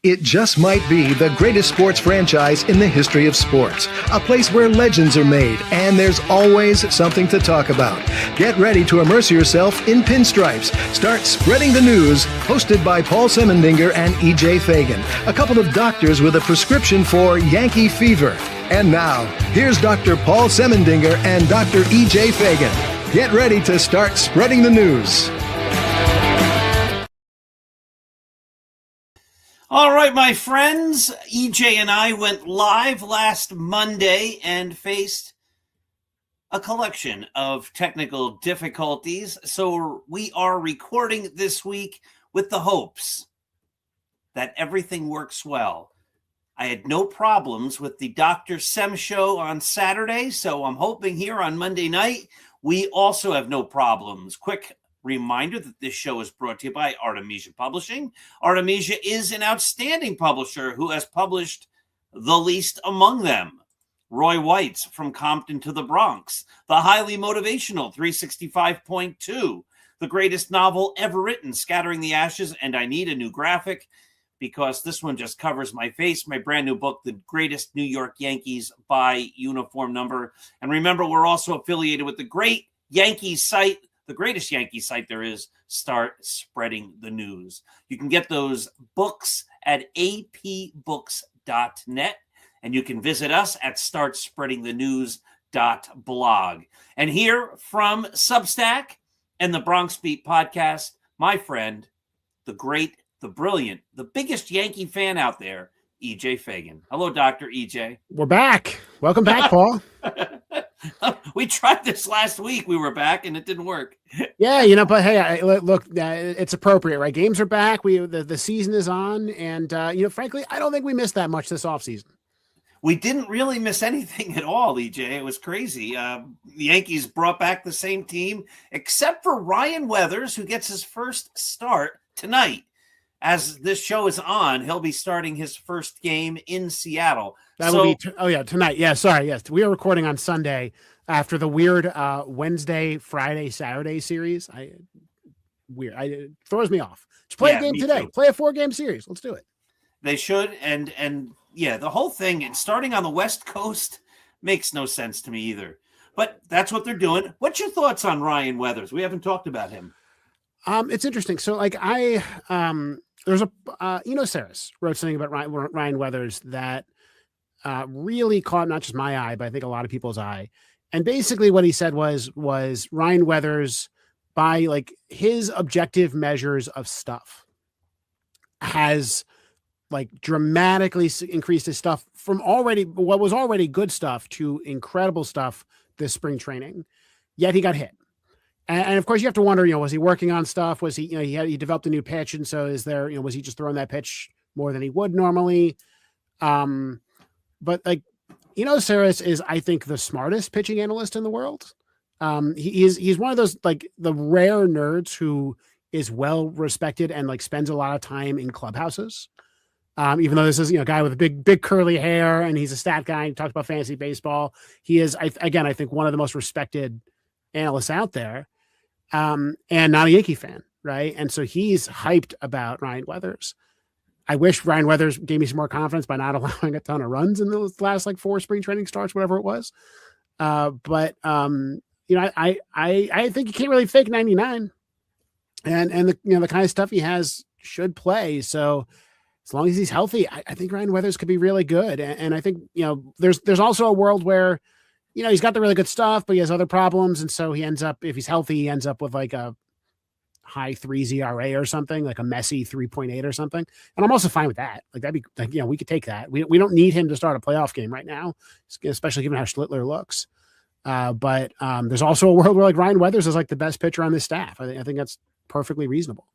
It just might be the greatest sports franchise in the history of sports. A place where legends are made, and there's always something to talk about. Get ready to immerse yourself in pinstripes. Start spreading the news, hosted by Paul Semendinger and E.J. Fagan, a couple of doctors with a prescription for Yankee fever. And now, here's Dr. Paul Semendinger and Dr. E.J. Fagan. Get ready to start spreading the news. All right, my friends, EJ and I went live last Monday and faced a collection of technical difficulties. So we are recording this week with the hopes that everything works well. I had no problems with the Dr. Sem show on Saturday, so I'm hoping here on Monday night we also have no problems. Quick reminder that this show is brought to you by Artemisia Publishing. Artemisia is an outstanding publisher who has published the least among them. Roy White's From Compton to the Bronx, the highly motivational 365.2, the greatest novel ever written, Scattering the Ashes, and I Need a New Graphic, because this one just covers my face, my brand new book, The Greatest New York Yankees by Uniform Number. And remember, we're also affiliated with the great Yankees site, the greatest Yankee site there is, Start Spreading the News. You can get those books at apbooks.net, and you can visit us at startspreadingthenews.blog. And here from Substack and the Bronx Beat podcast, my friend, the great, the brilliant, the biggest Yankee fan out there, E.J. Fagan. Hello, Dr. E.J. We're back. Welcome back, Paul. We tried this last week. We were back, and it didn't work. Yeah, but hey, look, it's appropriate, right? Games are back. The season is on, and frankly, I don't think we missed that much this offseason. We didn't really miss anything at all, EJ. It was crazy. The Yankees brought back the same team, except for Ryan Weathers, who gets his first start tonight. As this show is on, he'll be starting his first game in Seattle. That will be tonight. Yeah, sorry. Yes, we are recording on Sunday after the weird Wednesday, Friday, Saturday series. It throws me off. Just play a game today. Too. Play a 4-game series. Let's do it. They should, and yeah, the whole thing and starting on the West Coast makes no sense to me either. But that's what they're doing. What's your thoughts on Ryan Weathers? We haven't talked about him. It's interesting. So, there's Saris wrote something about Ryan Weathers that really caught not just my eye, but I think a lot of people's eye. And basically what he said was Ryan Weathers, by his objective measures of stuff, has dramatically increased his stuff from what was already good stuff to incredible stuff this spring training. Yet he got hit. And of course, you have to wonder, was he working on stuff? Was he, he developed a new pitch, and so was he just throwing that pitch more than he would normally? But Saris is, I think, the smartest pitching analyst in the world. He's one of those the rare nerds who is well respected and spends a lot of time in clubhouses. Even though this is a guy with a big curly hair and he's a stat guy, he talks about fantasy baseball. He is I think one of the most respected analysts out there. And not a Yankee fan, right? And so he's hyped about Ryan Weathers. I wish Ryan Weathers gave me some more confidence by not allowing a ton of runs in the last 4 spring training starts, whatever it was. But I think you can't really fake 99, and the kind of stuff he has should play. So as long as he's healthy, I think Ryan Weathers could be really good. And I think there's also a world where he's got the really good stuff, but he has other problems. And so he ends up, if he's healthy, he ends up with a high 3s ERA or something, like a messy 3.8 or something. And I'm also fine with that. Like that'd be like, we could take that. We don't need him to start a playoff game right now, especially given how Schlittler looks. But there's also a world where like Ryan Weathers is like the best pitcher on this staff. I think that's perfectly reasonable.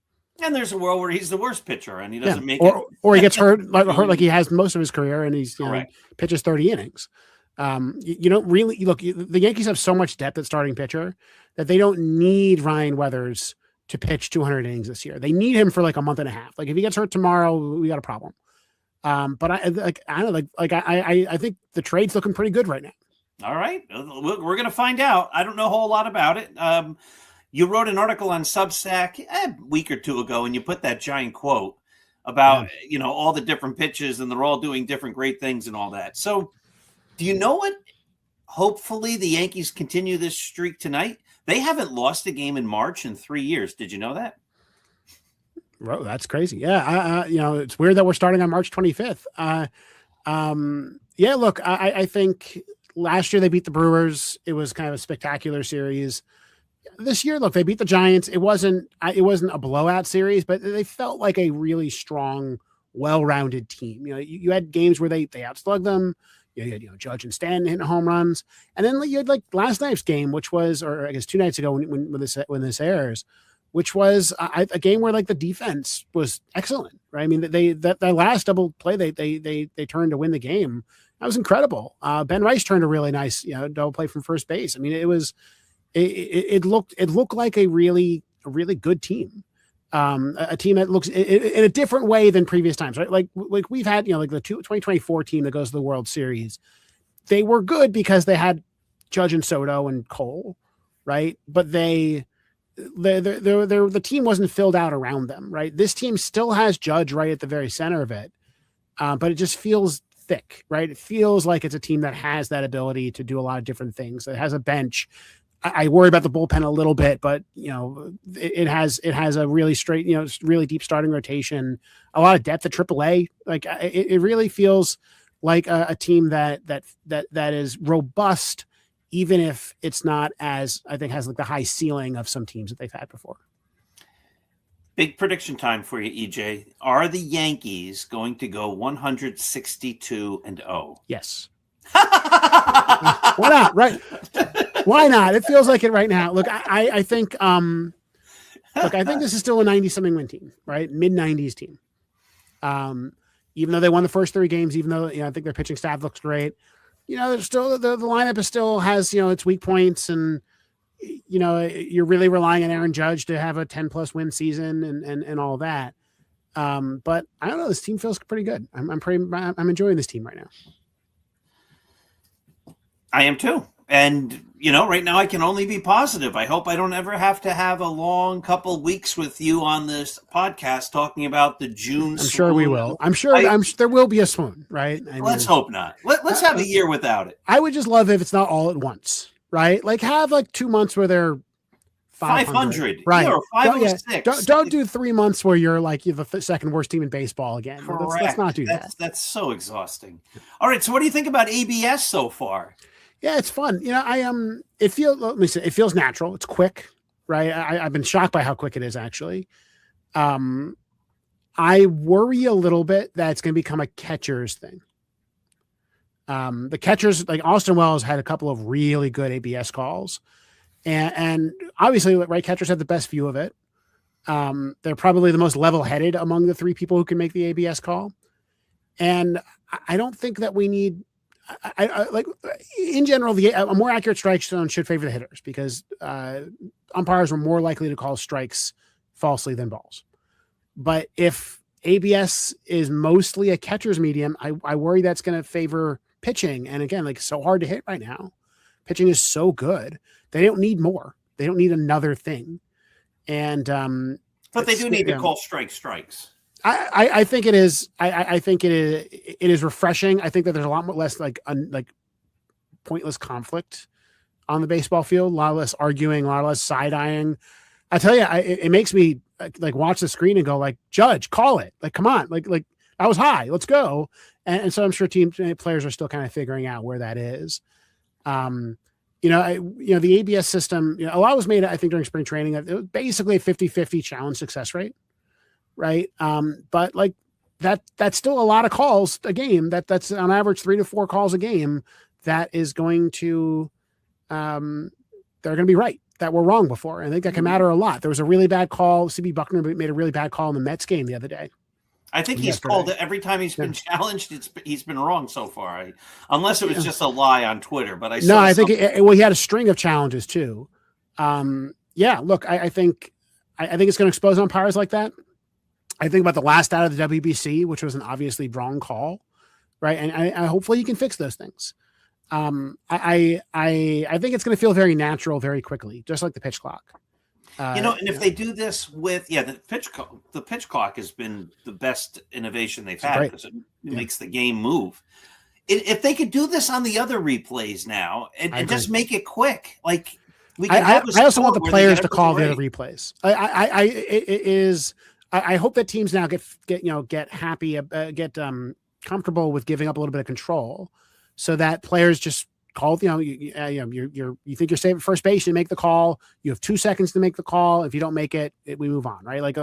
And there's a world where he's the worst pitcher and he doesn't make it. Or he gets hurt like he has most of his career, and he's he pitches 30 innings. You don't really look. The Yankees have so much depth at starting pitcher that they don't need Ryan Weathers to pitch 200 innings this year. They need him for like a month and a half. Like if he gets hurt tomorrow, we got a problem. But I think the trade's looking pretty good right now. All right, we're going to find out. I don't know a whole lot about it. You wrote an article on Substack a week or two ago, and you put that giant quote about all the different pitches, and they're all doing different great things and all that. So, do you know what? Hopefully, the Yankees continue this streak tonight. They haven't lost a game in March in 3 years. Did you know that? Bro, that's crazy. Yeah, it's weird that we're starting on March 25th. Yeah, look, I think last year they beat the Brewers. It was kind of a spectacular series. This year, look, they beat the Giants. It wasn't a blowout series, but they felt like a really strong, well-rounded team. You had games where they outslugged them. You had Judge and Stanton hitting home runs, and then you had like last night's game, which was, or I guess 2 nights ago when this airs, which was a game where like the defense was excellent, right? I mean, that last double play they turned to win the game. That was incredible. Ben Rice turned a really nice double play from first base. I mean, it looked like a really good team. A team that looks in a different way than previous times, right? Like we've had, like the 2024 team that goes to the World Series, they were good because they had Judge and Soto and Cole, right? But the team wasn't filled out around them, right? This team still has Judge right at the very center of it, but it just feels thick, right? It feels like it's a team that has that ability to do a lot of different things. It has a bench. I worry about the bullpen a little bit, but it has a really straight, really deep starting rotation, a lot of depth at AAA. Like it really feels like a team that is robust, even if it's not as, I think, has like the high ceiling of some teams that they've had before. Big prediction time for you, EJ. Are the Yankees going to go 162-0? Yes. Why not? Right. Why not? It feels like it right now. Look, I think I think this is still a 90-something win team, right? Mid-90s team. Even though they won the first 3 games, even though I think their pitching staff looks great, there's still the lineup is still has its weak points, and you're really relying on Aaron Judge to have a 10+ win season and all that. But I don't know. This team feels pretty good. I'm enjoying this team right now. I am too. And, right now I can only be positive. I hope I don't ever have to have a long couple weeks with you on this podcast talking about the June. I'm sure we will. I'm sure there will be a swoon, right? Let's hope not. Let's have a year without it. I would just love if it's not all at once, right? Like have like 2 months where they're 500, right? Or 506. Don't do 3 months where you're like you're the second worst team in baseball again. Correct. Let's not do that. That's so exhausting. All right. So what do you think about ABS so far? Yeah, it's fun. It feels natural. It's quick, right? I've been shocked by how quick it is actually. I worry a little bit that it's going to become a catcher's thing. The catchers, like Austin Wells, had a couple of really good ABS calls, and obviously, right, catchers have the best view of it. They're probably the most level-headed among the 3 people who can make the ABS call, and I don't think that we need. I like in general, a more accurate strike zone should favor the hitters because umpires were more likely to call strikes falsely than balls. But if ABS is mostly a catcher's medium, I worry that's going to favor pitching. And again, like so hard to hit right now. Pitching is so good. They don't need more. They don't need another thing. And but they do need to call strikes. I think it is. I think it is refreshing. I think that there's a lot more less like pointless conflict on the baseball field. A lot less arguing. A lot less side eyeing. I tell you, it makes me like watch the screen and go like, Judge, call it. Like, come on, like I was high. Let's go. And so I'm sure players are still kind of figuring out where that is. the ABS system, a lot was made, I think, during spring training. It was basically a 50-50 challenge success rate, right? But like that's still a lot of calls a game. That's on average 3 to 4 calls a game. That is going to, they're going to be right. That were wrong before. I think that can matter a lot. There was a really bad call. CB Buckner made a really bad call in the Mets game the other day. I think he's called it every time he's been challenged. He's been wrong so far, unless it was just a lie on Twitter. But I think he had a string of challenges too. Look, I think it's going to expose umpires like that. I think about the last out of the WBC, which was an obviously wrong call, right? And I hopefully you can fix those things. I think it's going to feel very natural very quickly, just like the pitch clock. And if they do this with the pitch clock has been the best innovation they've had because it makes the game move. If they could do this on the other replays now and just make it quick, like we can I also want the players to call the other replays. I hope that teams now get happy, get comfortable with giving up a little bit of control, so that players just call. You think you're safe at first base, you make the call. You have 2 seconds to make the call. If you don't make it, we move on. Right? Like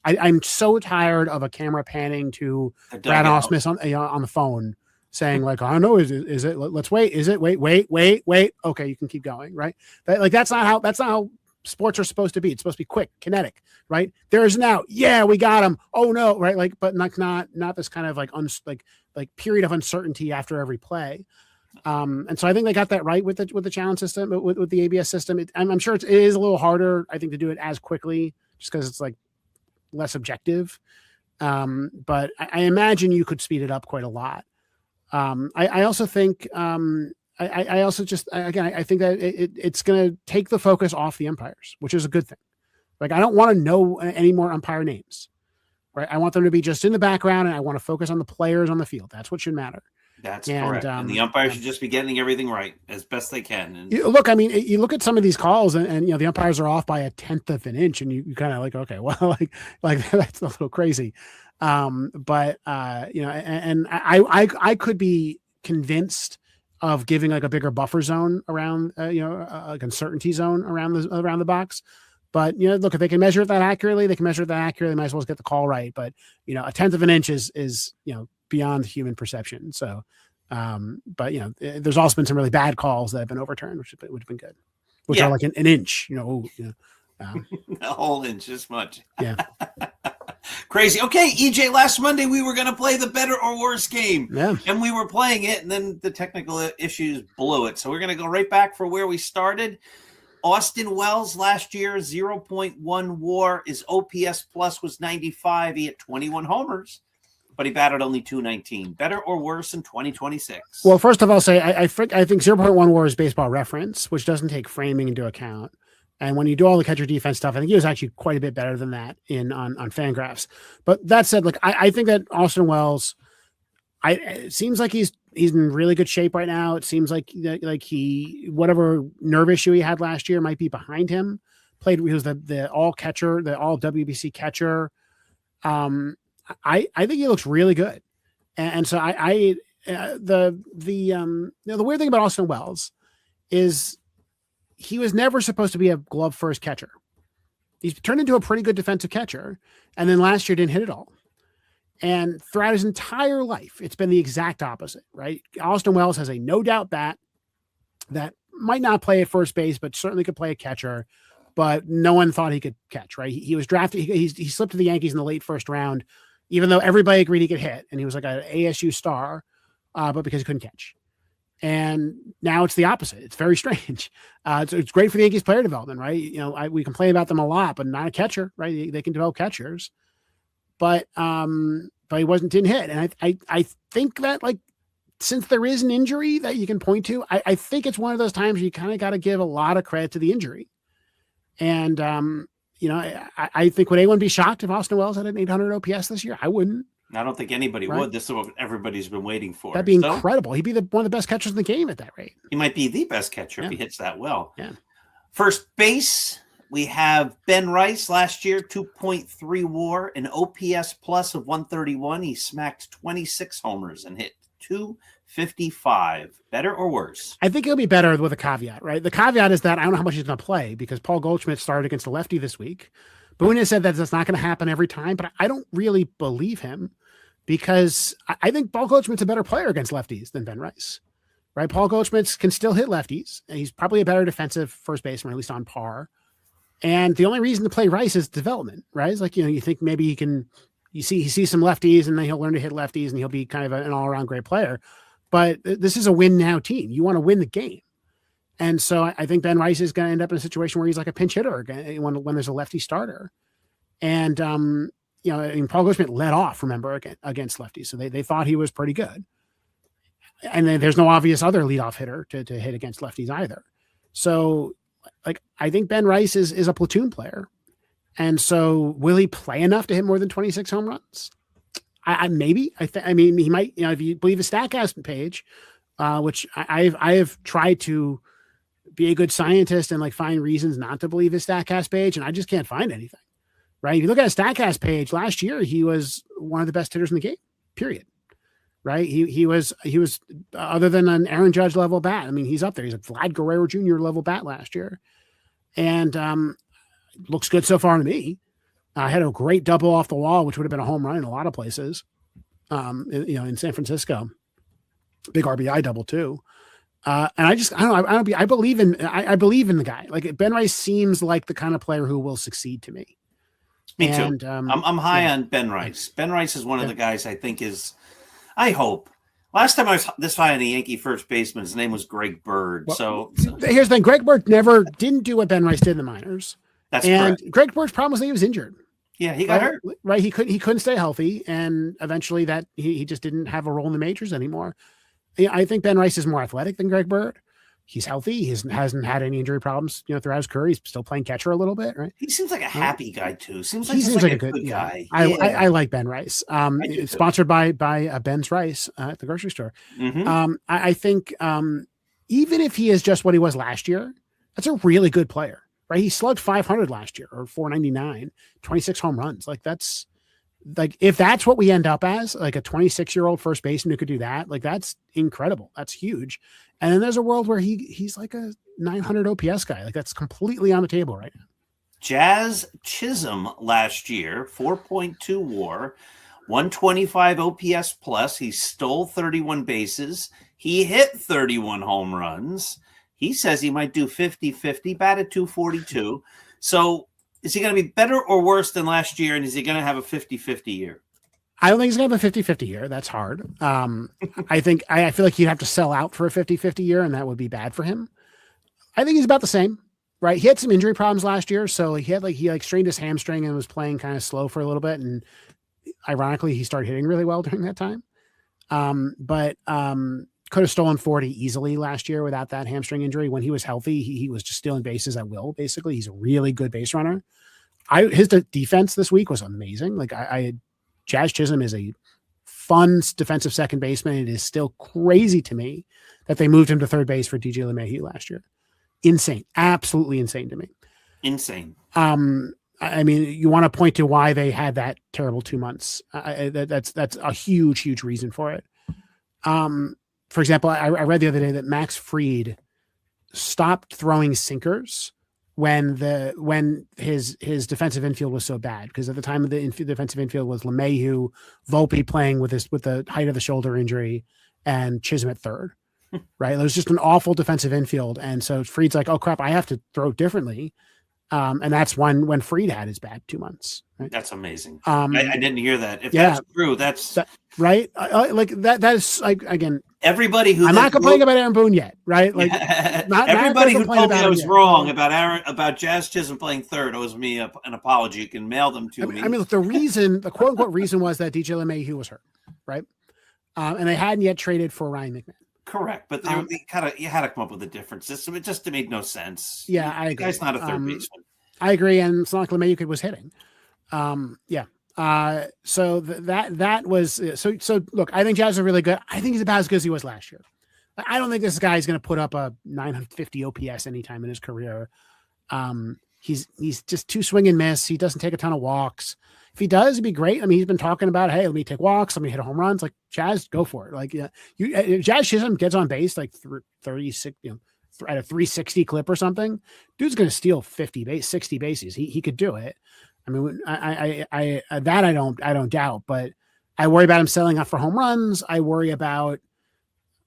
I'm so tired of a camera panning to Brad Ausmus on the phone saying like, "I know is it? Let's wait. Is it? Wait. Okay, you can keep going. Right? That's not how sports are supposed to be. It's supposed to be quick, kinetic, right? There is now, we got him. Oh no, right? Like, but not this kind of like period of uncertainty after every play. And so I think they got that right with the challenge system, with the ABS system. I'm sure it is a little harder, I think, to do it as quickly just because it's like less objective. But I imagine you could speed it up quite a lot. I also think, I also just, again, I think that it's going to take the focus off the umpires, which is a good thing. Like, I don't want to know any more umpire names, right? I want them to be just in the background, and I want to focus on the players on the field. That's what should matter. That's correct. And the umpires should just be getting everything right as best they can. And look, I mean, you look at some of these calls, and the umpires are off by 1/10 of an inch, and you kind of like, okay, well, like that's a little crazy. But and I could be convinced of giving like a bigger buffer zone around, like uncertainty zone around the box. But, look, if they can measure it that accurately, might as well get the call right. But, 1/10 of an inch is beyond human perception. So, but, there's also been some really bad calls that have been overturned, which would have been good, which are like an inch, a whole inch this much. Yeah. Crazy. Okay, EJ, last Monday we were going to play the better or worse game. Yeah. And we were playing it, and then the technical issues blew it. So we're going to go right back for where we started. Austin Wells last year, 0.1 WAR. His OPS plus was 95. He had 21 homers, but he batted only 219. Better or worse in 2026? Well, first of all, I think 0.1 WAR is baseball reference, which doesn't take framing into account. And when you do all the catcher defense stuff, I think he was actually quite a bit better than that on Fangraphs. But that said, like I think that Austin Wells, it seems like he's in really good shape right now. It seems like he whatever nerve issue he had last year might be behind him. He was the all catcher, the all WBC catcher. I think he looks really good, and so the weird thing about Austin Wells is he was never supposed to be a glove first catcher. He's turned into a pretty good defensive catcher, and then last year didn't hit it all. And throughout his entire life, it's been the exact opposite, right? Austin Wells has a no doubt bat that might not play at first base, but certainly could play a catcher. But no one thought he could catch, right? He was drafted. He slipped to the Yankees in the late first round, even though everybody agreed he could hit, and he was like an ASU star, but because he couldn't catch. And now it's the opposite. It's very strange. It's great for the Yankees player development, right? We complain about them a lot, but not a catcher, right? They can develop catchers, but he didn't hit. And I think that, like, since there is an injury that you can point to, I think it's one of those times you kind of got to give a lot of credit to the injury. And I think, would anyone be shocked if Austin Wells had an 800 OPS this year? I wouldn't. I don't think anybody would. This is what everybody's been waiting for. That'd be incredible. He'd be one of the best catchers in the game at that rate. He might be the best catcher if he hits that well. Yeah. First base, we have Ben Rice last year, 2.3 WAR, an OPS plus of 131. He smacked 26 homers and hit 255. Better or worse? I think he'll be better with a caveat, right? The caveat is that I don't know how much he's going to play because Paul Goldschmidt started against a lefty this week. Boone has said that that's not going to happen every time, but I don't really believe him because I think Paul Goldschmidt's a better player against lefties than Ben Rice, right? Paul Goldschmidt can still hit lefties. And he's probably a better defensive first baseman, at least on par. And the only reason to play Rice is development, right? It's like, you think maybe he sees some lefties and then he'll learn to hit lefties and he'll be kind of an all around great player. But this is a win now team. You want to win the game. And so I think Ben Rice is going to end up in a situation where he's like a pinch hitter when there's a lefty starter. And, Paul Goldschmidt led off, remember, against lefties. So they thought he was pretty good. And then there's no obvious other leadoff hitter to hit against lefties either. So, I think Ben Rice is a platoon player. And so will he play enough to hit more than 26 home runs? Maybe. I mean, he might, if you believe his StatCast page, which I have tried to be a good scientist and find reasons not to believe his StatCast page, and I just can't find anything. Right? If you look at his StatCast page last year, he was one of the best hitters in the game. Period. Right? He was other than an Aaron Judge level bat. I mean, he's up there. He's a Vlad Guerrero Jr. level bat last year, and looks good so far to me. Had a great double off the wall, which would have been a home run in a lot of places. In San Francisco, big RBI double too. And I don't know. I believe in the guy. Ben Rice seems like the kind of player who will succeed to me. Me too. I'm high on Ben Rice. Ben Rice is one of the guys I think is, I hope. Last time I was this high on the Yankee first baseman, his name was Greg Bird. So here's the thing. Greg Bird didn't do what Ben Rice did in the minors. That's correct. Greg Bird's problem was that he was injured. Yeah, he got hurt. Right. He couldn't stay healthy. And eventually that he just didn't have a role in the majors anymore. I think Ben Rice is more athletic than Greg Bird. He's healthy. He hasn't had any injury problems, throughout his career. He's still playing catcher a little bit, right? He seems like a happy guy too. Seems like a good guy. I like Ben Rice. It's sponsored by Ben's Rice at the grocery store. Mm-hmm. I think even if he is just what he was last year, that's a really good player, right? He slugged 500 last year or 499, 26 home runs. That's if that's what we end up as, a 26-year-old first baseman who could do that, that's incredible. That's huge. And then there's a world where he's like a 900 OPS guy. That's completely on the table right now. Jazz Chisholm last year, 4.2 WAR, 125 OPS plus. He stole 31 bases. He hit 31 home runs. He says he might do 50-50, batted 242. So is he going to be better or worse than last year? And is he going to have a 50-50 year? I don't think he's going to have a 50-50 year. That's hard. I feel like he'd have to sell out for a 50-50 year, and that would be bad for him. I think he's about the same, right? He had some injury problems last year. So he strained his hamstring and was playing kind of slow for a little bit. And ironically, he started hitting really well during that time. But could have stolen 40 easily last year without that hamstring injury. When he was healthy, he was just stealing bases at will. Basically, he's a really good base runner. His defense this week was amazing. Jazz Chisholm is a fun defensive second baseman. It is still crazy to me that they moved him to third base for DJ LeMahieu last year. Insane, absolutely insane to me. Insane. I mean, you want to point to why they had that terrible 2 months. That's a huge reason for it. For example, I read the other day that Max Fried stopped throwing sinkers when his defensive infield was so bad, because at the time of the defensive infield was LeMahieu, Volpe playing with the height of the shoulder injury, and Chisholm at third. Right, it was just an awful defensive infield, and so Fried's like, "Oh crap, I have to throw differently," and that's when Fried had his bad 2 months. Right? That's amazing. I didn't hear that. If that's true, that's right. That is again. Everybody who I'm not complaining about Aaron Boone yet, right? Everybody who told me I was wrong about Jazz Chisholm playing third owes me an apology. You can mail them to me. I mean, the quote unquote reason was that DJ LeMahieu was hurt, right? And they hadn't yet traded for Ryan McMahon. Correct, but you had to come up with a difference. It just made no sense. Yeah, I agree. The guy's not a third baseman. I agree, and it's not like LeMahieu was hitting. So that was so. Look, I think Jazz are really good. I think he's about as good as he was last year. I don't think this guy is going to put up a 950 OPS anytime in his career. he's just too swing and miss. He doesn't take a ton of walks. If he does, it'd be great. I mean, he's been talking about, hey, let me take walks, let me hit home runs. Like, Jazz, go for it. Like, yeah, if Jazz Chisholm gets on base like 36, at a 360 clip or something, dude's going to steal 60 bases. He could do it. I mean, I that I don't doubt, but I worry about him selling out for home runs. I worry about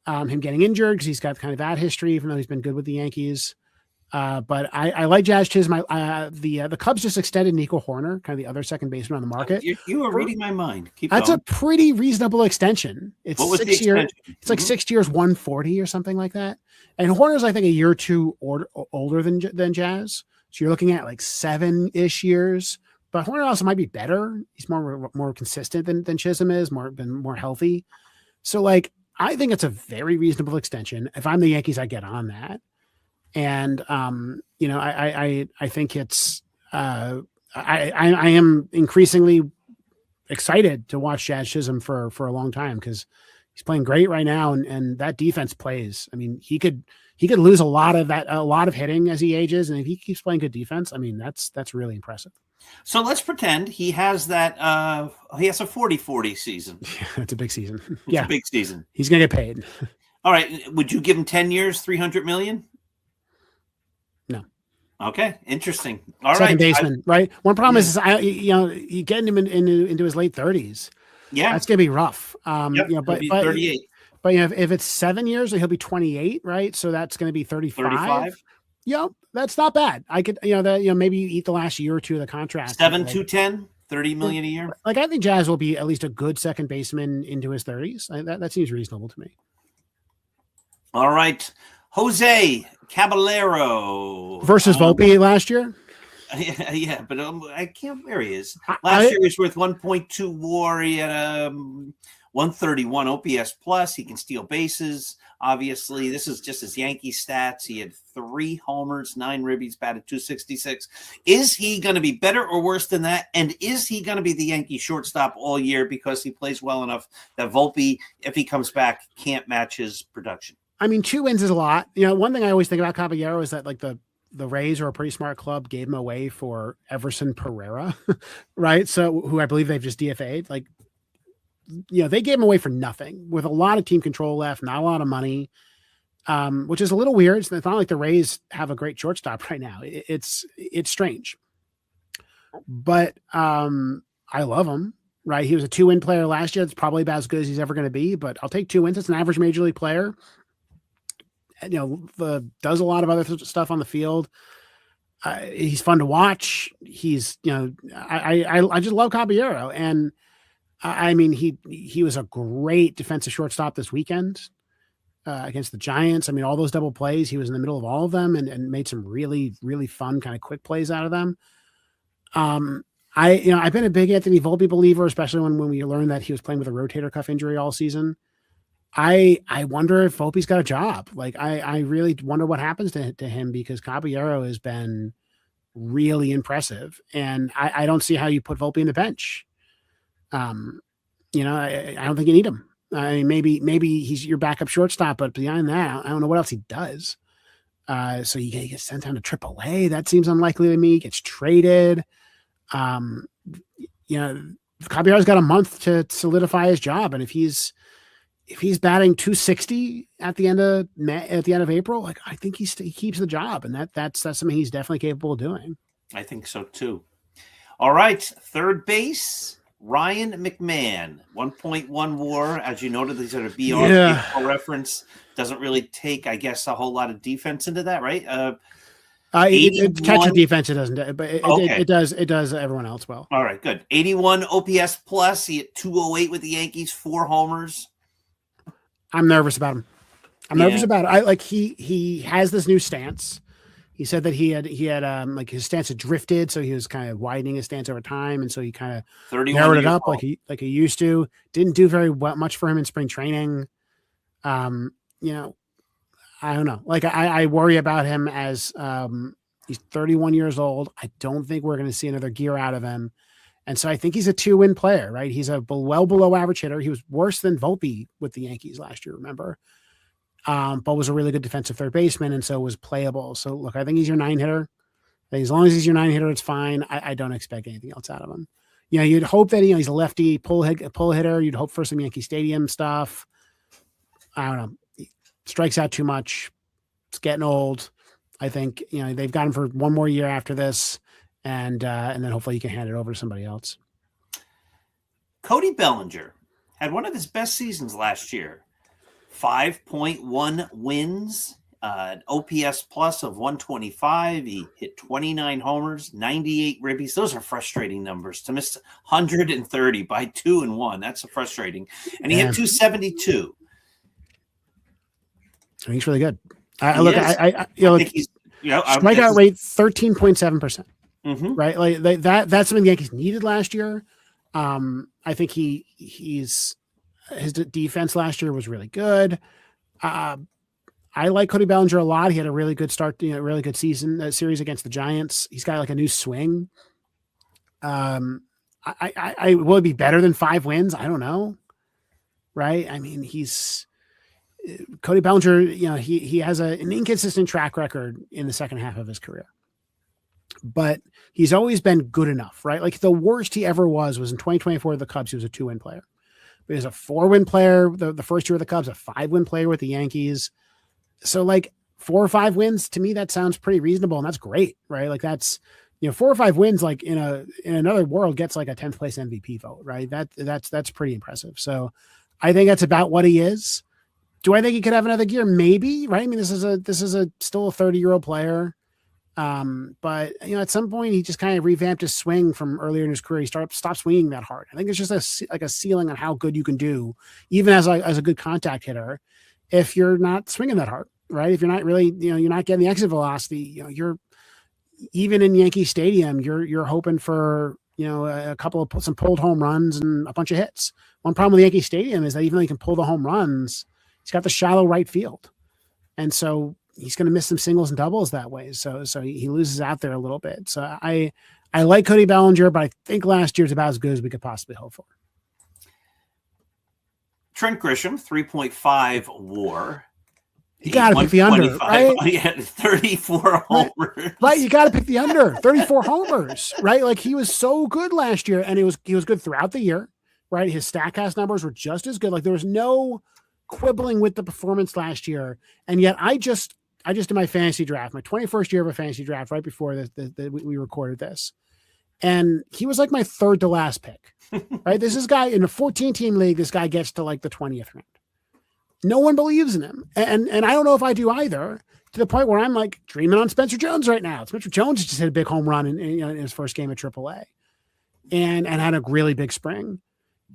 him getting injured because he's got kind of that history, even though he's been good with the Yankees. But I like Jazz Chisholm. The Cubs just extended Nico Horner, kind of the other second baseman on the market. You were reading my mind. That's going. A pretty reasonable extension. It's what was 6 years. It's like 6 years, 140 or something like that. And Horner's, I think, a year or two older than Jazz. So you're looking at like 7-ish years. But Horner also might be better. He's more consistent than Chisholm is, more healthy. So like, I think it's a very reasonable extension. If I'm the Yankees, I get on that. And I think it's I am increasingly excited to watch Jazz Chisholm for a long time because he's playing great right now, and that defense plays. I mean, he could lose a lot of hitting as he ages, and if he keeps playing good defense, I mean, that's really impressive. So let's pretend he has that. He has a 40-40 season. Yeah, it's a big season. It's a big season. He's gonna get paid. All right. Would you give him 10 years, $300 million? No. Okay, interesting. All Second right, baseman, right? One problem is, you getting him into his late 30s. Yeah, that's gonna be rough. But 38. But if it's 7 years, he'll be 28, right? So that's going to be 35. That's not bad. I could, maybe you eat the last year or two of the contract. 7 to 10, $30 million a year. Like, I think Jazz will be at least a good second baseman into his 30s. That seems reasonable to me. All right, Jose Caballero versus Volpe last year. Yeah, but I can't. There he is. Last year he was worth 1.2 WAR. He had 131 OPS plus. He can steal bases. Obviously, this is just his Yankee stats. He had 3 homers, 9 ribbies, batted .266. Is he going to be better or worse than that? And is he going to be the Yankee shortstop all year because he plays well enough that Volpe, if he comes back, can't match his production? I mean, 2 wins is a lot. One thing I always think about Caballero is that like the Rays are a pretty smart club, gave him away for Everson Pereira, right? So who I believe they've just DFA'd. Like, they gave him away for nothing with a lot of team control left, not a lot of money, which is a little weird. It's not like the Rays have a great shortstop right now. It's strange, but I love him, right? He was a 2-win player last year. That's probably about as good as he's ever going to be, but I'll take 2 wins. It's an average major league player. Does a lot of other stuff on the field. He's fun to watch. He's, I just love Caballero. And I mean, he was a great defensive shortstop this weekend against the Giants. I mean, all those double plays, he was in the middle of all of them and made some really, really fun kind of quick plays out of them. I've been a big Anthony Volpe believer, especially when we learned that he was playing with a rotator cuff injury all season. I wonder if Volpe's got a job. Like, I really wonder what happens to him because Caballero has been really impressive. And I don't see how you put Volpe in the bench. I don't think you need him. I mean, maybe he's your backup shortstop, but beyond that, I don't know what else he does. So he gets sent down to AAA. That seems unlikely to me. He gets traded. Caballero's got a month to solidify his job. And if he's batting 260 at the end of April, like, I think he keeps the job, and that's something he's definitely capable of doing. I think so too. All right, third base, Ryan McMahon, 1.1 WAR. As you noted, these are the BR reference. Doesn't really take, I guess, a whole lot of defense into that, right? It catcher defense, it doesn't, but it does everyone else well. All right, good. 81 OPS plus. He hit 208 with the Yankees, 4 homers. I'm nervous about him. I'm nervous about it. He has this new stance. He said that he had his stance had drifted, so he was kind of widening his stance over time, and so he kind of narrowed it up like he used to. Didn't do very much for him in spring training. I don't know. Like, I worry about him as he's 31 years old. I don't think we're going to see another gear out of him. And so I think he's a 2-win player, right? He's a well below average hitter. He was worse than Volpe with the Yankees last year, remember? But was a really good defensive third baseman, and so was playable. So, look, I think he's your 9 hitter. As long as he's your 9 hitter, it's fine. I don't expect anything else out of him. You'd hope that he's a lefty pull hitter. You'd hope for some Yankee Stadium stuff. I don't know. He strikes out too much. It's getting old. I think they've got him for one more year after this, and then hopefully he can hand it over to somebody else. Cody Bellinger had one of his best seasons last year. 5.1 wins, an OPS plus of 125. He hit 29 homers, 98 ribbies. Those are frustrating numbers. To miss 130 by 2-1, that's frustrating. And he hit 272. He's really good. Strikeout rate 13.7%. Mm-hmm. Right, like that's something the Yankees needed last year. I think his defense last year was really good. I like Cody Bellinger a lot. He had a really good start, really good series against the Giants. He's got like a new swing. I will it be better than 5 wins? I don't know. Right? I mean, Cody Bellinger. He has an inconsistent track record in the second half of his career, but he's always been good enough, right? Like the worst he ever was in 2024 with the Cubs. He was a 2-win player. But he was a 4-win player the first year with the Cubs, a 5-win player with the Yankees. So like 4 or 5 wins to me, that sounds pretty reasonable, and that's great, right? Like that's 4 or 5 wins, like in another world, gets like a 10th place MVP vote, right? That's pretty impressive. So I think that's about what he is. Do I think he could have another year? Maybe, right? I mean, this is still a 30-year-old player. But at some point he just kind of revamped his swing from earlier in his career. He stopped swinging that hard. I think it's just a ceiling on how good you can do, even as a good contact hitter, if you're not swinging that hard, right? If you're not really, you're not getting the exit velocity, you're even in Yankee Stadium, you're hoping for, a couple of some pulled home runs and a bunch of hits. One problem with Yankee Stadium is that even though he can pull the home runs, he's got the shallow right field. And so he's going to miss some singles and doubles that way. So he loses out there a little bit. So I like Cody Bellinger, but I think last year's about as good as we could possibly hope for. Trent Grisham, 3.5 WAR. You got to pick the under, right? He had 34 homers. Right, you got to pick the under. 34 homers, right? Like he was so good last year, and he was good throughout the year, right? His StatCast numbers were just as good. Like there was no quibbling with the performance last year, and yet I just did my fantasy draft, my 21st year of a fantasy draft, right before we recorded this. And he was like my third to last pick, right? This guy in a 14-team league, this guy gets to like the 20th round. No one believes in him. And I don't know if I do either, to the point where I'm like dreaming on Spencer Jones right now. Spencer Jones just hit a big home run in his first game at AAA and had a really big spring.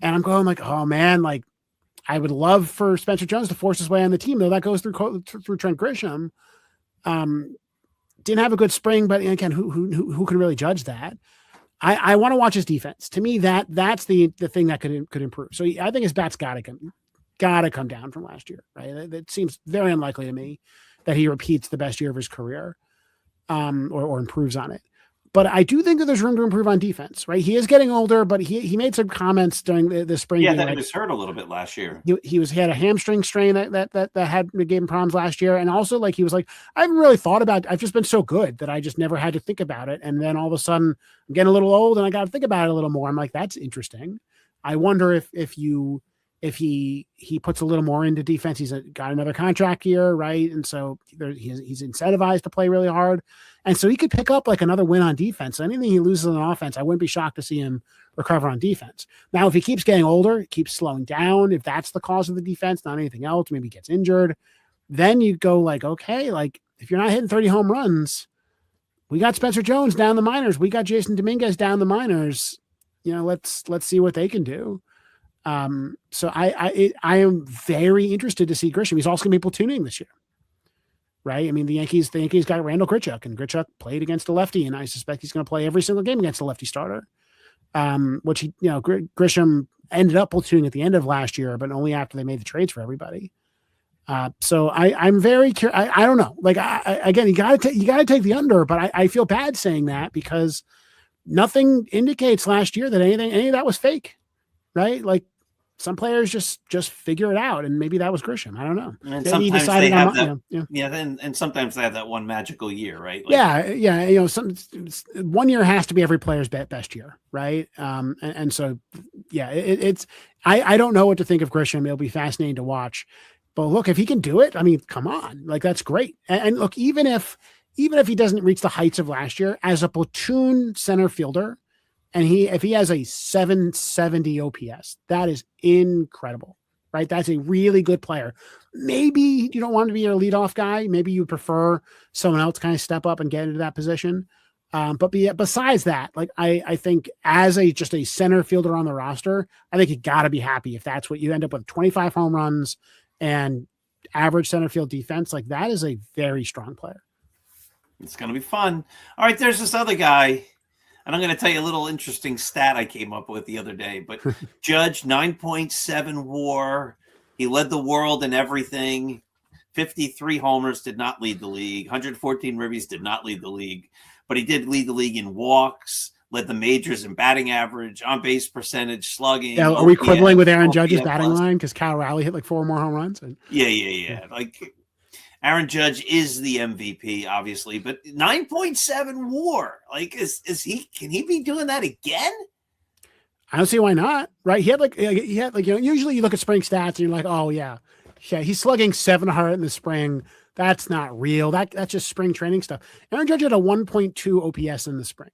And I'm going like, oh man, like, I would love for Spencer Jones to force his way on the team, though that goes through Trent Grisham. Didn't have a good spring, but again, who can really judge that? I want to watch his defense. To me, that's the thing that could improve. So I think his bat's got to come down from last year, right? It seems very unlikely to me that he repeats the best year of his career, or improves on it. But I do think that there's room to improve on defense, right? He is getting older, but he made some comments during the spring. Yeah, that he was hurt a little bit last year. He had a hamstring strain that gave him problems last year, and also like he was like, I haven't really thought about. I've just been so good that I just never had to think about it, and then all of a sudden I'm getting a little old and I got to think about it a little more. I'm like, that's interesting. I wonder if he puts a little more into defense. He's got another contract year, right? And so he's incentivized to play really hard. And so he could pick up like another win on defense. So anything he loses on offense, I wouldn't be shocked to see him recover on defense. Now, if he keeps getting older, keeps slowing down, if that's the cause of the defense, not anything else, maybe he gets injured, then you go like, okay, like if you're not hitting 30 home runs, we got Spencer Jones down the minors. We got Jason Dominguez down the minors. Let's see what they can do. So I am very interested to see Grisham. He's also going to be platooning this year, right? I mean, the Yankees got Randall Grichuk, and Grichuk played against a lefty, and I suspect he's going to play every single game against a lefty starter. Which Grisham ended up platooning at the end of last year, but only after they made the trades for everybody. So I'm very curious. I don't know. Like again, you got to take the under, but I feel bad saying that because nothing indicates last year that any of that was fake, right? Like some players just figure it out, and maybe that was Grisham. I don't know. And Maybe he sometimes decided they have on, that. And sometimes they have that one magical year, right? Yeah. Some 1 year has to be every player's best year, right? And so, yeah, it's I don't know what to think of Grisham. It'll be fascinating to watch. But look, if he can do it, I mean, come on, like that's great. And look, even if he doesn't reach the heights of last year as a platoon center fielder, and if he has a 770 OPS, that is incredible, right? That's a really good player. Maybe you don't want to be your leadoff guy. Maybe you prefer someone else kind of step up and get into that position. But besides that, like I think as just a center fielder on the roster, I think you got to be happy if that's what you end up with. 25 home runs and average center field defense. Like that is a very strong player. It's going to be fun. All right, there's this other guy. And I'm going to tell you a little interesting stat I came up with the other day. But Judge, 9.7 WAR. He led the world in everything. 53 homers, did not lead the league. 114 ribbies, did not lead the league. But he did lead the league in walks, led the majors in batting average, on-base percentage, slugging. Yeah, are we quibbling with Aaron Judge's OPS batting plus. line because Cal Rowley hit like 4 more home runs? Yeah. Like Aaron Judge is the MVP, obviously, but 9.7 WAR. Like, can he be doing that again? I don't see why not. Right? He had usually you look at spring stats and you're like, oh yeah, he's slugging 700 in the spring. That's not real. That's just spring training stuff. Aaron Judge had a 1.2 OPS in the spring,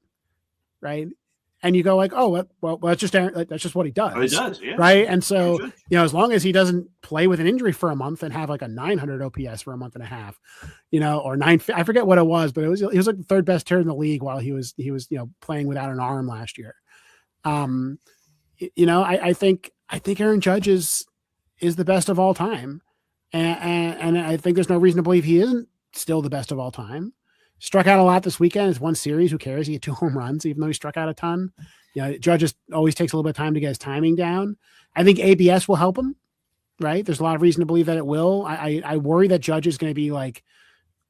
right? And you go like, oh, well, that's just Aaron, that's just what he does. Oh, he does, yeah. Right. And so, as long as he doesn't play with an injury for a month and have like a 900 OPS for a month and a half, or I forget what it was, but he was like the third best hitter in the league while he was playing without an arm last year. I think Aaron Judge is the best of all time. And I think there's no reason to believe he isn't still the best of all time. Struck out a lot this weekend. It's one series. Who cares? He had 2 home runs, even though he struck out a ton. Judge just always takes a little bit of time to get his timing down. I think ABS will help him, right? There's a lot of reason to believe that it will. I worry that Judge is going to be like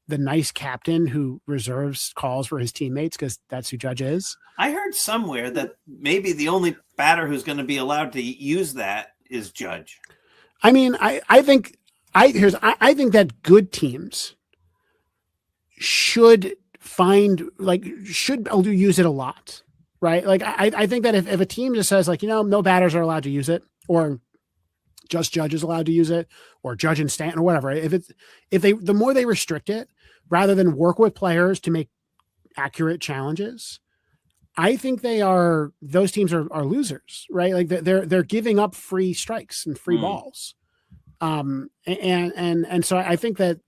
the nice captain who reserves calls for his teammates because that's who Judge is. I heard somewhere that maybe the only batter who's going to be allowed to use that is Judge. I mean, I think that good teams should use it a lot, right? Like I think that if a team just says like, no batters are allowed to use it, or just Judge is allowed to use it, or Judge and Stanton or whatever, the more they restrict it rather than work with players to make accurate challenges, I think those teams are losers, right? Like they're giving up free strikes and free balls. And so I think that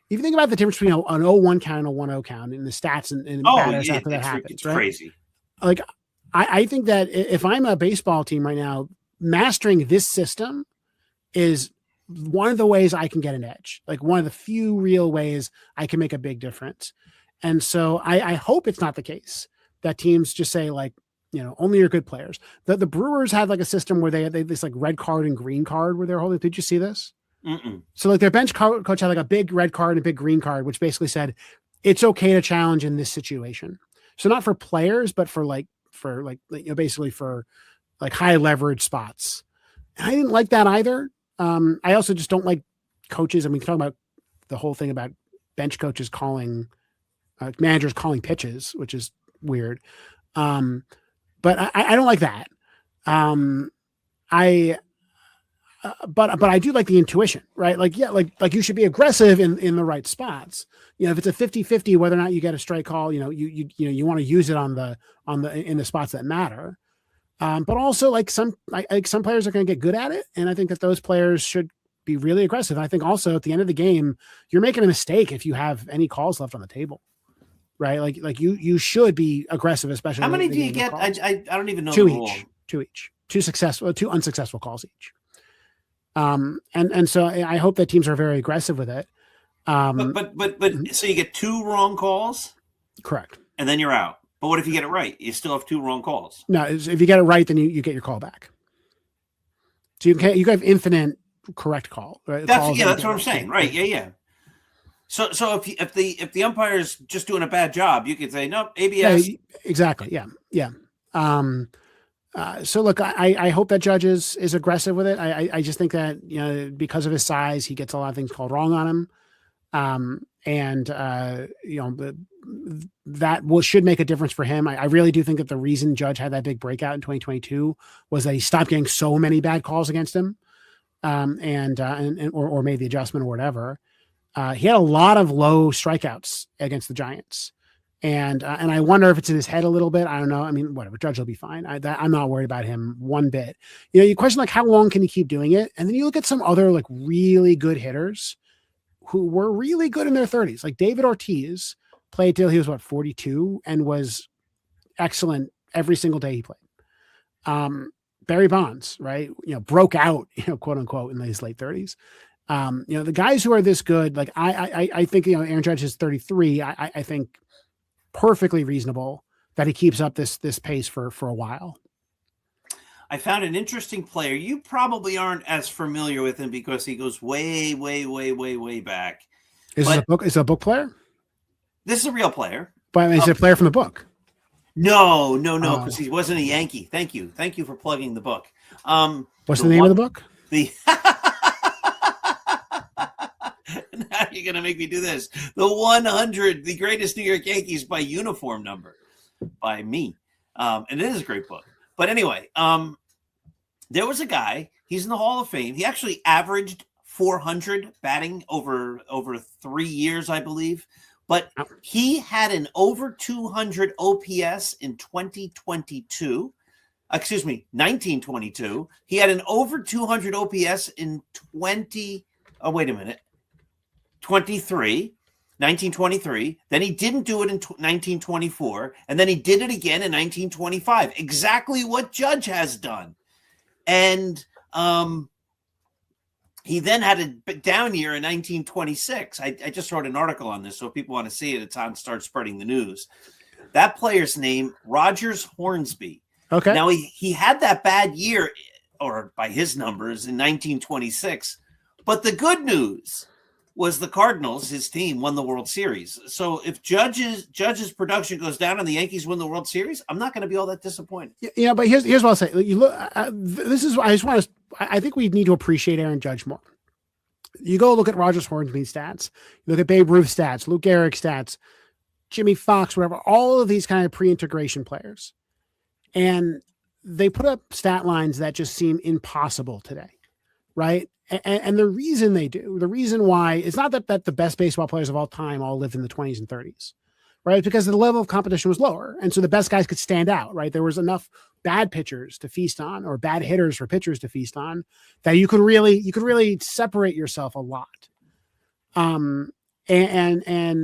if you think about the difference between an 0-1 count and a 1-0 count and the stats and batters after that happens, it's right? Crazy. Like I think that if I'm a baseball team right now, mastering this system is one of the ways I can get an edge, like one of the few real ways I can make a big difference. And so I hope it's not the case that teams just say like, only your good players. The Brewers had like a system where they had this like red card and green card where they're holding. Did you see this? Mm-mm. So like their bench coach had like a big red card and a big green card, which basically said it's okay to challenge in this situation. So not for players, but for basically for like high leverage spots. And I didn't like that either. I also just don't like coaches. I mean, talking about the whole thing about bench coaches calling managers calling pitches, which is weird. But I don't like that. But I do like the intuition, right? Like, yeah, like you should be aggressive in the right spots. If it's a 50-50, whether or not you get a strike call, you want to use it in the spots that matter. But also like some players are going to get good at it. And I think that those players should be really aggressive. And I think also at the end of the game, you're making a mistake if you have any calls left on the table. Right, like you should be aggressive, especially. How many do you get? I don't even know. Two each. Two unsuccessful calls each. And so I hope that teams are very aggressive with it. But so you get 2 wrong calls, correct, and then you're out. But what if you get it right? You still have 2 wrong calls. No, if you get it right, then you get your call back. So you have infinite correct call. Right? That's what I'm saying. Right? Yeah. So if the umpire is just doing a bad job, you could say no, ABS. Yeah, exactly. Yeah. So look, I hope that Judge is aggressive with it. I just think that, you know, because of his size, he gets a lot of things called wrong on him. You know, that should make a difference for him. I really do think that the reason Judge had that big breakout in 2022 was that he stopped getting so many bad calls against him, or made the adjustment or whatever. He had a lot of low strikeouts against the Giants. And I wonder if it's in his head a little bit. I don't know. I mean, whatever. Judge will be fine. I'm not worried about him one bit. You know, you question like how long can he keep doing it, and then you look at some other like really good hitters who were really good in their 30s. Like David Ortiz played till he was 42 and was excellent every single day he played. Barry Bonds, right? You know, broke out, you know, quote unquote, in his late 30s. You know, the guys who are this good, like I think, you know, Aaron Judge is 33. I think perfectly reasonable that he keeps up this pace for a while. I found an interesting player. You probably aren't as familiar with him because he goes way, way, way, way, way back. Is it a book? Is it a book player? This is a real player. But is it a player from the book? No, because he wasn't a Yankee. Thank you for plugging the book. What's the name of the book? Now you're gonna make me do this. The 100, the greatest New York Yankees by uniform number, by me. And it is a great book. But anyway, there was a guy. He's in the Hall of Fame. He actually averaged 400 batting over 3 years, I believe. But he had an over 200 OPS in 2022. Excuse me, 1922. He had an over 200 OPS in 1923. Then he didn't do it in 1924. And then he did it again in 1925. Exactly what Judge has done. And he then had a down year in 1926. I just wrote an article on this, so if people want to see it, it's on Start Spreading the News. That player's name, Rogers Hornsby. Okay. Now, he had that bad year, or by his numbers, in 1926. But the good news was the Cardinals, his team, won the World Series. So if Judge's production goes down and the Yankees win the World Series, I'm not going to be all that disappointed. Yeah, but here's what I'll say. You look, this is, I just want to, I think we need to appreciate Aaron Judge more. You go look at Rogers Hornsby's stats, you look at Babe Ruth stats, Lou Gehrig stats, Jimmy Fox, whatever, all of these kind of pre-integration players. And they put up stat lines that just seem impossible today, right? And the reason they do, the reason why, it's not that the best baseball players of all time all lived in the 20s and 30s, right? It's because the level of competition was lower. And so the best guys could stand out, right? There was enough bad pitchers to feast on, or bad hitters for pitchers to feast on, that you could really separate yourself a lot. And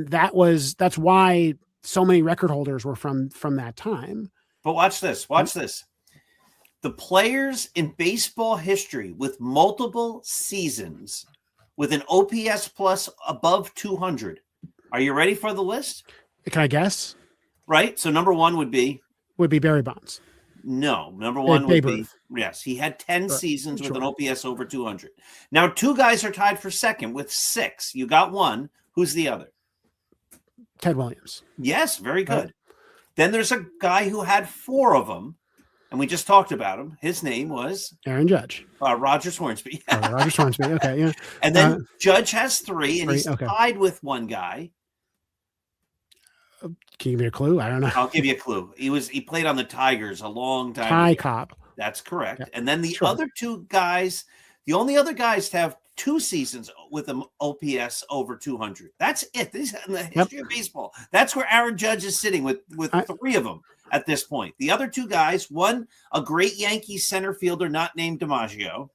that's why so many record holders were from that time. But watch this. The players in baseball history with multiple seasons with an OPS plus above 200. Are you ready for the list? Can I guess? Right. So number one would be Barry Bonds. No, number one would be Ruth. Yes. He had 10 seasons with an OPS over 200. Now, two guys are tied for second with 6. You got one. Who's the other? Ted Williams. Yes, very good. Then there's a guy who had 4 of them. And we just talked about him. His name was Aaron Judge. Rogers Hornsby. Rogers Hornsby. Okay, yeah. And then Judge has 3, and he's tied with one guy. Can you give me a clue? I don't know. I'll give you a clue. He played on the Tigers a long time. Ty Cobb. That's correct. Yeah. And then the other 2 guys, the only other guys to have 2 seasons with an OPS over 200. That's it. This is in the history of baseball. That's where Aaron Judge is sitting with 3 of them at this point. The other 2 guys, one, a great Yankees center fielder not named DiMaggio.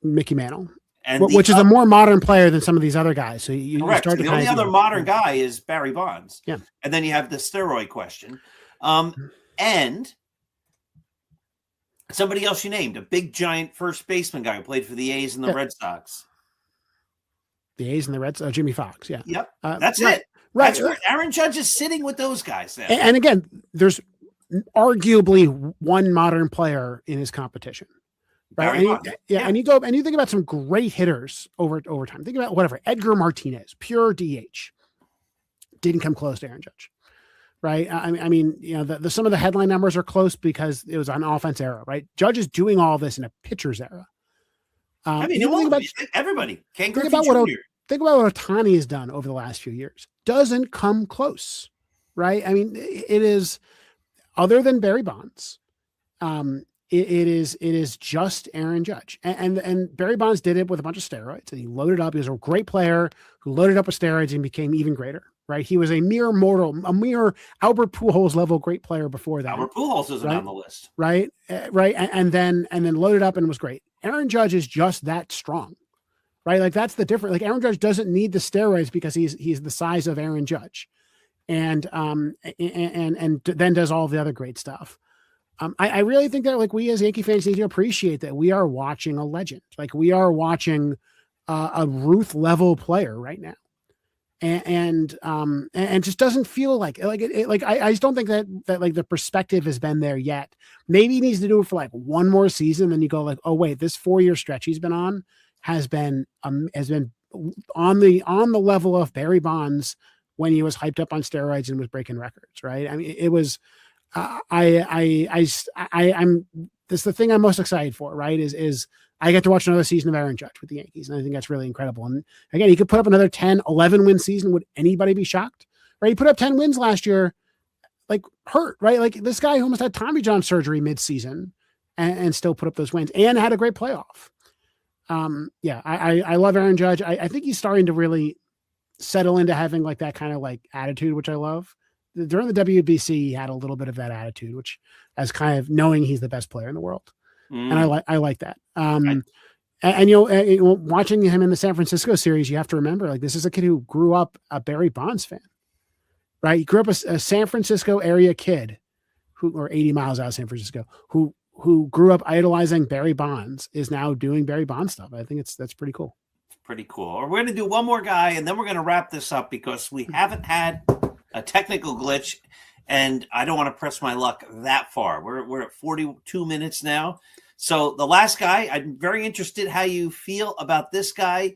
Mickey Mantle. And which is a more modern player than some of these other guys. So you correct. start to the only other modern guy is Barry Bonds. Yeah. And then you have the steroid question. And somebody else you named, a big giant first baseman guy who played for the A's and the Red Sox. The A's and the Reds, Jimmy Fox. Yeah. Yep. That's it. Right. That's where Aaron Judge is sitting with those guys. Now. And again, there's arguably one modern player in his competition. Right. And you go and you think about some great hitters over time. Think about Edgar Martinez, pure DH. Didn't come close to Aaron Judge. right? I mean, some of the headline numbers are close because it was an offense era, right? Judge is doing all this in a pitcher's era. I mean, everybody. Ken Griffey Jr. Think about what Ohtani has done over the last few years. Doesn't come close, right? I mean, it is, other than Barry Bonds, it is just Aaron Judge. And Barry Bonds did it with a bunch of steroids, and he loaded up. He was a great player who loaded up with steroids and became even greater, right? He was a mere mortal, a mere Albert Pujols level great player before that. Albert Pujols isn't on the list. Right. Right. And then loaded up and was great. Aaron Judge is just that strong, right? Like that's the difference. Like Aaron Judge doesn't need the steroids because he's the size of Aaron Judge, and then does all the other great stuff. I really think that like we as Yankee fans need to appreciate that we are watching a legend. Like we are watching a Ruth level player right now, and just doesn't feel like it. Like I just don't think that like the perspective has been there yet. Maybe he needs to do it for like one more season, then you go like, oh wait, this 4-year stretch he's been on has been on the level of Barry Bonds when he was hyped up on steroids and was breaking records, right? I mean, it was. I'm this is the thing I'm most excited for, right? Is I get to watch another season of Aaron Judge with the Yankees, and I think that's really incredible. And again, he could put up another 10, 11 win season. Would anybody be shocked? Right? He put up 10 wins last year, like hurt, right? Like this guy almost had Tommy John surgery mid-season and still put up those wins and had a great playoff. I love Aaron Judge. I think he's starting to really settle into having like that kind of like attitude, which I love. During the WBC, he had a little bit of that attitude, which as kind of knowing he's the best player in the world. And I like that. Watching him in the San Francisco series, you have to remember, like, this is a kid who grew up a Barry Bonds fan, right? He grew up a San Francisco area kid or 80 miles out of San Francisco, who grew up idolizing Barry Bonds, is now doing Barry Bonds stuff. I think that's pretty cool. Pretty cool. We're going to do one more guy, and then we're going to wrap this up because we haven't had a technical glitch, and I don't want to press my luck that far. We're at 42 minutes now. So the last guy, I'm very interested how you feel about this guy.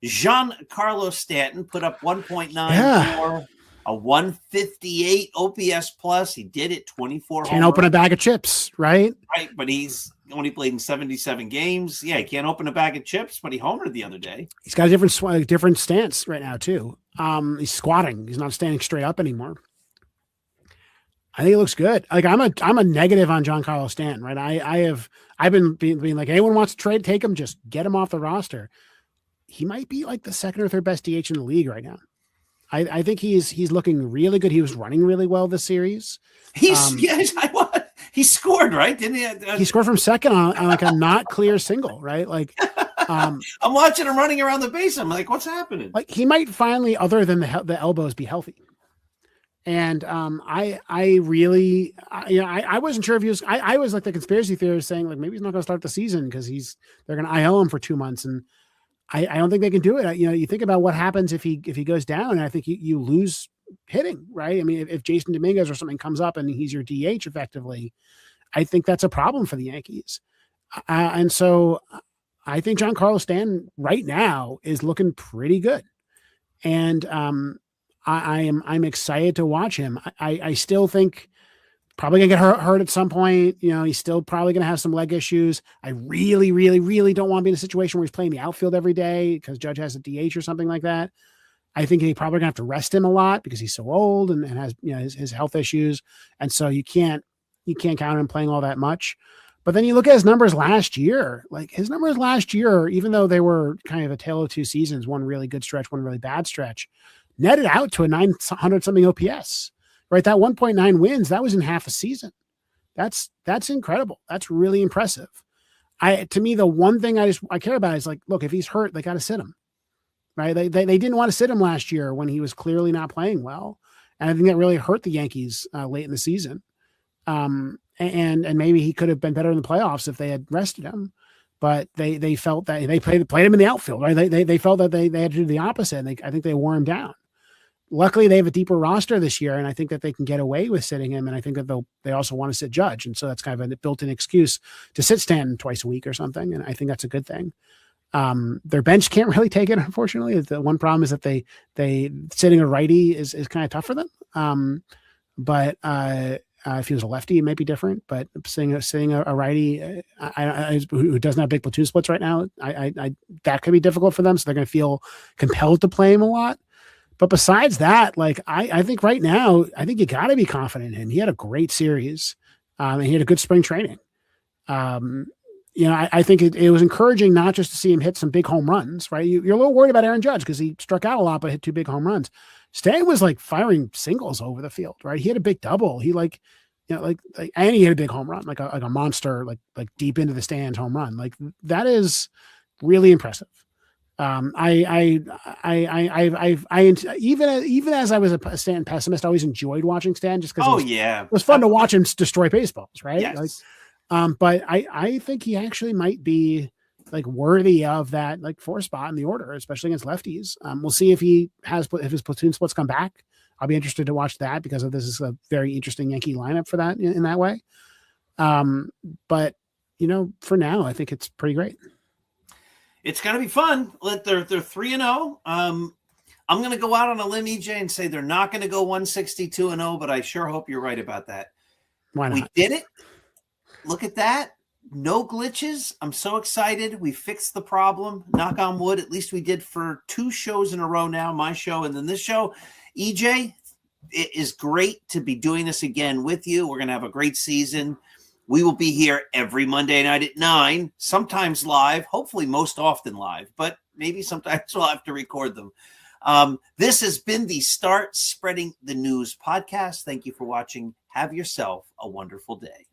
Giancarlo Stanton put up 1.94, a 158 OPS plus. He did it 24. Can't open a bag of chips, right? Right, but he's only played in 77 games. Yeah, he can't open a bag of chips, but he homered the other day. He's got a different stance right now too. He's squatting. He's not standing straight up anymore. I think it looks good. Like I'm a negative on Giancarlo Stanton, right? I've been being like, anyone wants to trade, take him, just get him off the roster. He might be like the second or third best DH in the league right now. I think he's looking really good. He was running really well this series. He scored, right? Didn't he? He scored from second on like a not clear single, right? Like, I'm watching him running around the base. I'm like, what's happening? Like he might finally, other than the elbows, be healthy. And I wasn't sure if he was. I was like the conspiracy theorist saying like maybe he's not going to start the season because they're going to IL him for 2 months, and I don't think they can do it. You think about what happens if he goes down, and I think you lose hitting, right? I mean, if Jason Dominguez or something comes up and he's your DH effectively, I think that's a problem for the Yankees. And so I think Giancarlo Stanton right now is looking pretty good. And I'm excited to watch him. I still think probably gonna get hurt at some point. He's still probably gonna have some leg issues. I really, really, really don't want to be in a situation where he's playing the outfield every day because Judge has a DH or something like that. I think he probably gonna have to rest him a lot because he's so old and has his health issues, and so you can't count on him playing all that much. But then you look at his numbers last year. Like his numbers last year, even though they were kind of a tale of two seasons, one really good stretch, one really bad stretch, netted out to a 900 something OPS. Right, that 1.9 wins, that was in half a season. That's incredible. That's really impressive. To me, the one thing I care about is like, look, if he's hurt, they got to sit him. Right? They didn't want to sit him last year when he was clearly not playing well, and I think that really hurt the Yankees late in the season. And maybe he could have been better in the playoffs if they had rested him, but they felt that they played him in the outfield. Right? They felt that they had to do the opposite. And I think they wore him down. Luckily, they have a deeper roster this year, and I think that they can get away with sitting him. And I think that they also want to sit Judge, and so that's kind of a built-in excuse to sit Stanton twice a week or something. And I think that's a good thing. Their bench can't really take it, unfortunately. The one problem is that they sitting a righty is kind of tough for them. but if he was a lefty, it might be different. But seeing a righty who doesn't have big platoon splits right now, that could be difficult for them. So they're going to feel compelled to play him a lot. But besides that, like I think right now, I think you got to be confident in him. He had a great series, and he had a good spring training. I think it was encouraging not just to see him hit some big home runs, right? You're a little worried about Aaron Judge because he struck out a lot, but hit 2 big home runs. Stan was like firing singles over the field, right? He had a big double. He and he had a big home run, like a monster, like deep into the stands home run. Like that is really impressive. Even as I was a Stan pessimist, I always enjoyed watching Stan just because it was fun to watch him destroy baseballs, right? Yes. But I think he actually might be like worthy of that like 4 spot in the order, especially against lefties. We'll see if his platoon splits come back. I'll be interested to watch that because this is a very interesting Yankee lineup for that in that way. But for now, I think it's pretty great. It's going to be fun. They're 3-0. I'm going to go out on a limb, EJ, and say they're not going to go 162-0, but I sure hope you're right about that. Why not? We did it. Look at that. No glitches. I'm so excited. We fixed the problem. Knock on wood. At least we did for 2 shows in a row now, my show and then this show. EJ, it is great to be doing this again with you. We're going to have a great season. We will be here every Monday night at 9, sometimes live, hopefully most often live, but maybe sometimes we'll have to record them. This has been the Start Spreading the News podcast. Thank you for watching. Have yourself a wonderful day.